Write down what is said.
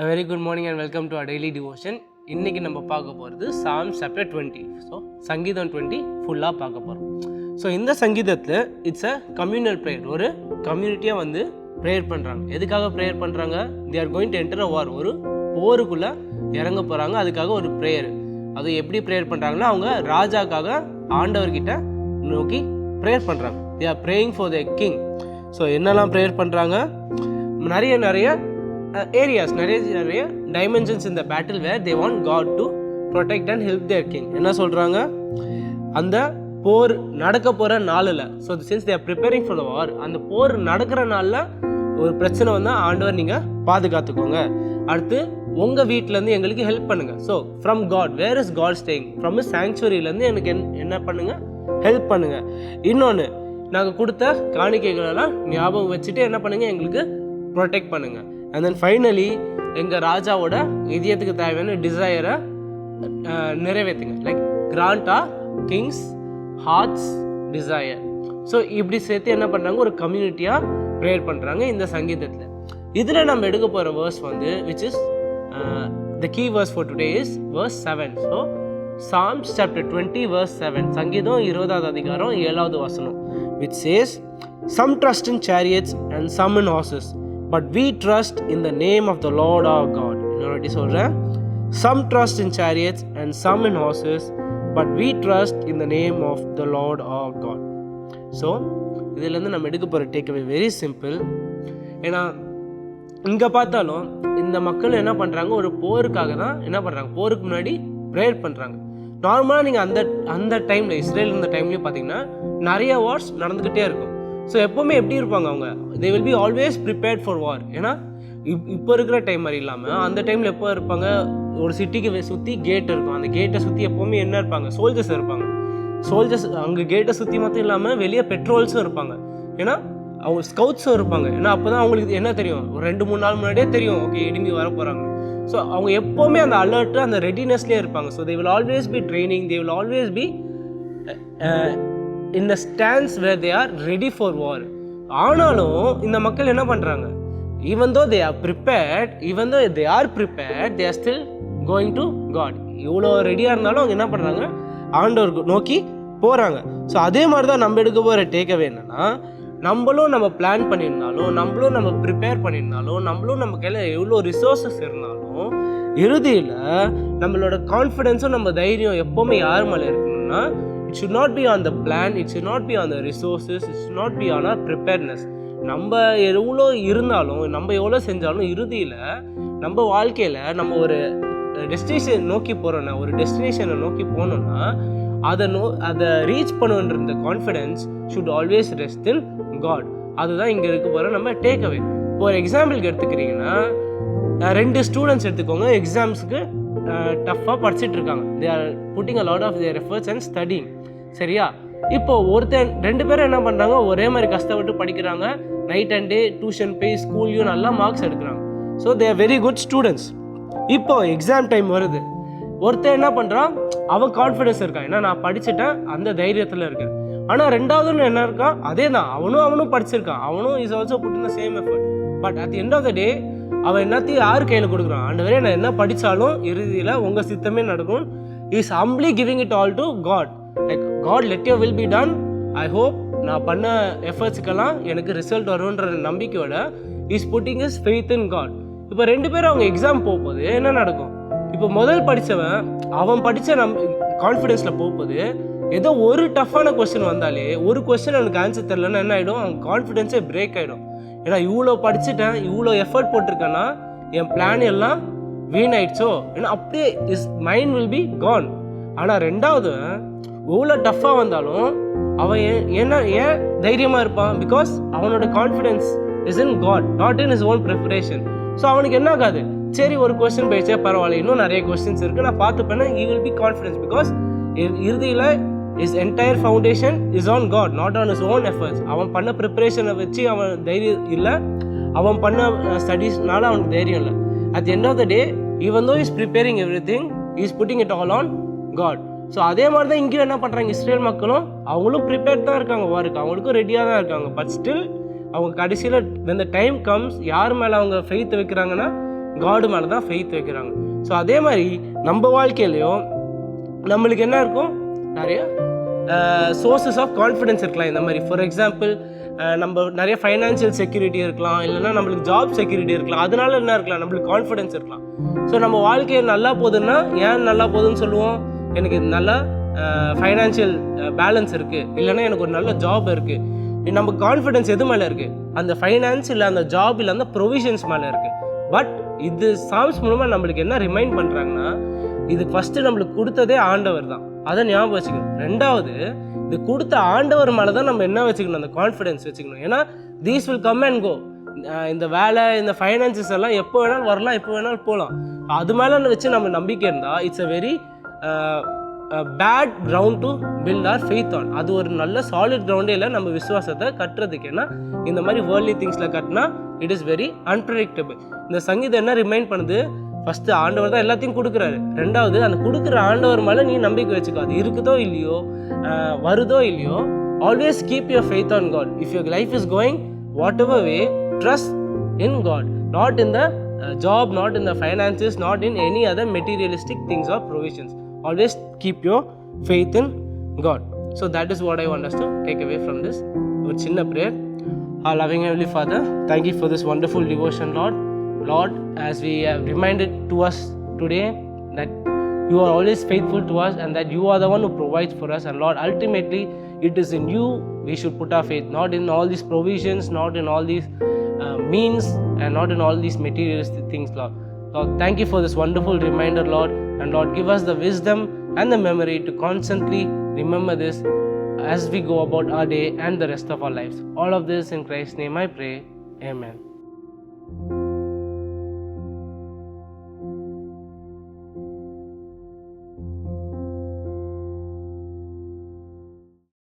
A very good morning and welcome to our daily devotion. இன்னைக்கு நம்ம பார்க்க போகிறது Psalms chapter 20. ஸோ சங்கீதம் 20 ஃபுல்லாக பார்க்க போகிறோம். ஸோ இந்த சங்கீதத்தில் இட்ஸ் அ கம்யூனல் ப்ரேயர். ஒரு கம்யூனிட்டியாக வந்து ப்ரேயர் பண்ணுறாங்க. எதுக்காக ப்ரேயர் பண்ணுறாங்க? They are going to enter a war. ஒரு போருக்குள்ளே இறங்க போகிறாங்க. அதுக்காக ஒரு ப்ரேயர். அது எப்படி ப்ரேயர் பண்ணுறாங்கன்னா, அவங்க ராஜாக்காக ஆண்டவர்கிட்ட நோக்கி ப்ரேயர் பண்ணுறாங்க. They R praying for the king. So என்னெல்லாம் ப்ரேயர் பண்ணுறாங்க? நிறைய areas, நிறைய dimensions in the battle where they want God to protect and help their king. என்ன சொல்கிறாங்க? அந்த போர் நடக்க போகிற நாளில், so since they are preparing for the war, அந்த போர் நடக்கிற நாளில் ஒரு பிரச்சனை வந்தால் ஆண்டவர் நீங்கள் பாதுகாத்துக்கோங்க. அடுத்து உங்கள் வீட்டிலேருந்து எங்களுக்கு ஹெல்ப் பண்ணுங்கள். So from God, where is God staying? From சாங்சுவரியிலேருந்து எனக்கு என்ன பண்ணுங்கள்? ஹெல்ப் பண்ணுங்கள். இன்னொன்று, நாங்கள் கொடுத்த காணிக்கைகளெல்லாம் ஞாபகம் வச்சுட்டு என்ன பண்ணுங்கள்? எங்களுக்கு ப்ரொடெக்ட் பண்ணுங்கள். அண்ட் தென் ஃபைனலி எங்கள் ராஜாவோட இதயத்துக்கு தேவையான டிசைரை நிறைவேற்றுங்க. லைக் கிராண்டா கிங்ஸ் ஹார்ட்ஸ் டிசையர். ஸோ இப்படி சேர்த்து என்ன பண்ணுறாங்க? ஒரு கம்யூனிட்டியாக ப்ரேயர் பண்ணுறாங்க இந்த சங்கீதத்தில். இதில் நம்ம எடுக்க போகிற வேர்ஸ் வந்து which is the key verse for today is verse 7. So Psalms chapter 20 verse 7. சங்கீதம் 20வது அதிகாரம் 7வது வசனம். which says, some trust in chariots and some in horses, but we trust in the name of the Lord our God. இன்னொரு சொல்கிறேன், some trust in chariots and some in horses, but we trust in the name of the Lord our God. So இதிலேருந்து நம்ம எடுக்க போகிற takeaway very simple. ஏன்னா இங்கே பார்த்தாலும் இந்த மக்கள் என்ன பண்ணுறாங்க? ஒரு போருக்காக தான் என்ன பண்ணுறாங்க? போருக்கு முன்னாடி ப்ரேயர் பண்ணுறாங்க. நார்மலாக நீங்கள் அந்த டைமில், இஸ்ரேல் இருந்த டைம்லேயும் பார்த்தீங்கன்னா நிறைய வார்ஸ் நடந்துக்கிட்டே இருக்கும். ஸோ எப்போவுமே எப்படி இருப்பாங்க? அவங்க they will be always prepared for war. ஏன்னா இப்போ இருக்கிற டைம் மாதிரி இல்லாமல் அந்த டைமில் எப்போ இருப்பாங்க? ஒரு சிட்டிக்கு சுற்றி கேட் இருக்கும். அந்த கேட்டை சுற்றி எப்போவுமே என்ன இருப்பாங்க? சோல்ஜர்ஸ் இருப்பாங்க. சோல்ஜர்ஸ் அங்கே கேட்டை சுற்றி மட்டும் இல்லாமல் வெளியே பெட்ரோல்ஸும் இருப்பாங்க. ஏன்னா அவங்க ஸ்கவுட்ஸும் இருப்பாங்க. ஏன்னா அப்போ தான் அவங்களுக்கு என்ன தெரியும்? ஒரு 2-3 நாள் முன்னாடியே தெரியும், ஓகே எனிமி வர போகிறாங்க. ஸோ அவங்க எப்போவுமே அந்த அலர்ட்டு, அந்த ரெடினஸ்லேயே இருப்பாங்க. So they will always be training, they will always be in the stance where they are ready for war. ஆனாலும் இந்த மக்கள் என்ன பண்ணுறாங்க? even though they are prepared, they are still going to God. இவ்வளோ ரெடியாக இருந்தாலும் அவங்க என்ன பண்ணுறாங்க? ஆண்டவருக்கு நோக்கி போகிறாங்க. ஸோ அதே மாதிரி தான் நம்ம எடுக்க போகிற டேக்அவே என்னென்னா, நம்மளும் நம்ம பிளான் பண்ணியிருந்தாலும், நம்மளும் நம்ம ப்ரிப்பேர் பண்ணியிருந்தாலும், நம்மளும் நம்ம கையில் எவ்வளோ ரிசோர்ஸஸ் இருந்தாலும், இறுதியில் நம்மளோட கான்ஃபிடென்ஸும் நம்ம தைரியம் எப்போவுமே யார் மேலே இருக்கணும்னா, it should not be on the plan, it should not be on the resources, it should not be on our preparedness. நம்ம எவ்வளோ இருந்தாலும், நம்ம எவ்வளோ செஞ்சாலும், இறுதியில் நம்ம வாழ்க்கையில் நம்ம ஒரு டெஸ்டினேஷன் நோக்கி போகிறோன்னா, ஒரு டெஸ்டினேஷனை நோக்கி போனோம்னா, அதை ரீச் பண்ணுன்ற இந்த confidence should always rest in God. அதுதான் இங்கே இருக்க போகிற நம்ம டேக்அவே. இப்போ ஒரு எக்ஸாம்பிளுக்கு எடுத்துக்கிறீங்கன்னா, 2 ஸ்டூடெண்ட்ஸ் எடுத்துக்கோங்க. எக்ஸாம்ஸுக்கு டஃப்பாக படிச்சுட்டு இருக்காங்க. They are putting a lot of their efforts and studying. சரியா? இப்போ 2 பேரும் என்ன பண்ணுறாங்க? ஒரே மாதிரி கஷ்டப்பட்டு படிக்கிறாங்க. நைட் அண்ட் டே டியூஷன் போய் ஸ்கூல்லையும் நல்லா மார்க்ஸ் எடுக்கிறாங்க. So they are very good students. இப்போ எக்ஸாம் டைம் வருது. ஒருத்தர் என்ன பண்ணுறான்? அவன் கான்ஃபிடென்ஸ் இருக்கான், ஏன்னா நான் படிச்சுட்டேன், அந்த தைரியத்தில் இருக்கேன். ஆனால் 2வது என்ன இருக்கான்? அதே தான், அவனும் படிச்சிருக்கான், அவனும் is also put in the same effort. But at the end of the day அவன் என்னத்தையும் யார் கையில் கொடுக்குறான்? ஆண்டவரே, நான் என்ன படித்தாலும் இறுதியில் உங்கள் சித்தமே நடக்கும். Is humbly giving it all to God. Like God, let your will be done. I hope நான் பண்ண எஃபர்ட்ஸுக்கெல்லாம் எனக்கு ரிசல்ட் வரும்ன்ற நம்பிக்கையோட is putting his faith in God. இப்போ 2 பேரும் அவங்க எக்ஸாம் போகும்போது என்ன நடக்கும்? இப்போ முதல் படித்தவன் அவன் படித்த கான்ஃபிடென்ஸில் போகும்போது ஏதோ ஒரு டஃப்பான கொஸ்டின் வந்தாலே, ஒரு கொஸ்டின் அவனுக்கு ஆன்சர் தெரிலன்னா என்ன ஆகிடும்? அவன் கான்ஃபிடென்ஸே பிரேக் ஆகிடும். ஏன்னா இவ்வளோ படிச்சுட்டேன், இவ்வளோ எஃபர்ட் போட்டிருக்கேன்னா என் பிளான் எல்லாம் வீணாயிடுச்சோ, ஏன்னா அப்படியே his mind will be gone. ஆனால் 2வது எவ்வளோ டஃப்பாக வந்தாலும் அவன் ஏன் தைரியமாக இருப்பான்? பிகாஸ் அவனோட confidence is in God, not in his own preparation. So அவனுக்கு என்ன ஆகாது? சரி, ஒரு கொஸ்டின் போயிடுச்சே, பரவாயில்ல, இன்னும் நிறைய கொஸ்டின்ஸ் இருக்குது, நான் பார்த்துப்பேன்னா he will be confident. Because இறுதியில் his entire foundation is on God, not on his own efforts. அவன் பண்ண ப்ரிப்பரேஷனை வச்சு அவன் தைரியம் இல்லை, அவன் பண்ண ஸ்டடீஸ்னால அவனுக்கு தைரியம் இல்லை. at the end of the day, even though he is preparing everything, he is putting it all on God. So அதே மாதிரி தான் இங்கேயும் என்ன பண்ணுறாங்க? இஸ்ரேல் மக்களும் அவங்களும் ப்ரிப்பேர்ட் தான் இருக்காங்க, வாருக்கு அவங்களுக்கும் ரெடியாக தான் இருக்காங்க. பட் ஸ்டில் அவங்க கடைசியில் when the time comes, யார் மேலே அவங்க ஃபெய்த் வைக்கிறாங்கன்னா, காடு மேலே தான் ஃபெய்த் வைக்கிறாங்க. ஸோ அதே மாதிரி நம்ம வாழ்க்கையிலையும் நம்மளுக்கு என்ன இருக்கும், நிறைய சோர்சஸ் ஆஃப் கான்ஃபிடென்ஸ் இருக்கலாம். இந்த மாதிரி ஃபார் எக்ஸாம்பிள் நம்ம நிறைய ஃபைனான்ஷியல் செக்யூரிட்டி இருக்கலாம், இல்லைன்னா நம்மளுக்கு ஜாப் செக்யூரிட்டி இருக்கலாம். அதனால என்ன இருக்கலாம், நம்மளுக்கு கான்ஃபிடென்ஸ் இருக்கலாம். ஸோ நம்ம வாழ்க்கையை நல்லா போகுதுன்னா ஏன் நல்லா போகுதுன்னு சொல்லுவோம், எனக்கு நல்லா ஃபைனான்ஷியல் பேலன்ஸ் இருக்குது, இல்லைன்னா எனக்கு ஒரு நல்ல ஜாப் இருக்குது. நம்ம கான்ஃபிடென்ஸ் எது மேலே இருக்குது, அந்த ஃபைனான்ஸ் இல்லை அந்த ஜாப் இல்லை அந்த ப்ரொவிஷன்ஸ் மேலே இருக்குது. பட் இது சாம்ஸ் மூலமாக நம்மளுக்கு என்ன ரிமைண்ட் பண்ணுறாங்கன்னா, இது ஃபஸ்ட்டு நம்மளுக்கு கொடுத்ததே ஆண்டவர் தான், அதை ஞாபகம் வச்சுக்கணும். ரெண்டாவது, இது கொடுத்த ஆண்டவர் மேலே தான் நம்ம என்ன வச்சுக்கணும், அந்த கான்ஃபிடென்ஸ் வச்சுக்கணும். ஏன்னா தீஸ் வில் கம் அண்ட் கோ. இந்த வேலை, இந்த ஃபைனான்சஸ் எல்லாம் எப்போ வேணாலும் வரலாம், எப்போ வேணாலும் போகலாம். அது மேலே வச்சு நம்ம நம்பிக்கை இருந்தால் it's a very bad ground to build our faith on. அது ஒரு நல்ல சாலிட் கிரவுண்டே இல்லை நம்ம விசுவாசத்தை கட்டுறதுக்கு. ஏன்னா இந்த மாதிரி வேர்ல்ட்லி திங்ஸில் கட்டினா இட் இஸ் வெரி அன்பிரடிக்டபிள். இந்த சங்கீதம் என்ன ரிமைண்ட் பண்ணுது, ஃபஸ்ட்டு ஆண்டவர் தான் எல்லாத்தையும் கொடுக்குறாரு. ரெண்டாவது, அந்த கொடுக்குற ஆண்டவர் மேலே நீ நம்பிக்கை வச்சுக்கோ. அது இருக்குதோ இல்லையோ, வருதோ இல்லையோ, always keep your faith on God. If your life is going whatever way, trust in God, not in the job, not in the finances, not in any other materialistic things or provisions. Always keep your faith in God. So that is what I want us to take away from this. Our chinna prayer. Our loving Heavenly Father, thank you for this wonderful devotion, Lord. Lord, as we have reminded to us today that you are always faithful to us and that you are the one who provides for us. And Lord, ultimately it is in you we should put our faith, not in all these provisions, not in all these means, and not in all these materialistic things, Lord. Lord, thank you for this wonderful reminder, Lord. And Lord, give us the wisdom and the memory to constantly remember this as we go about our day and the rest of our lives. All of this in Christ's name I pray. Amen.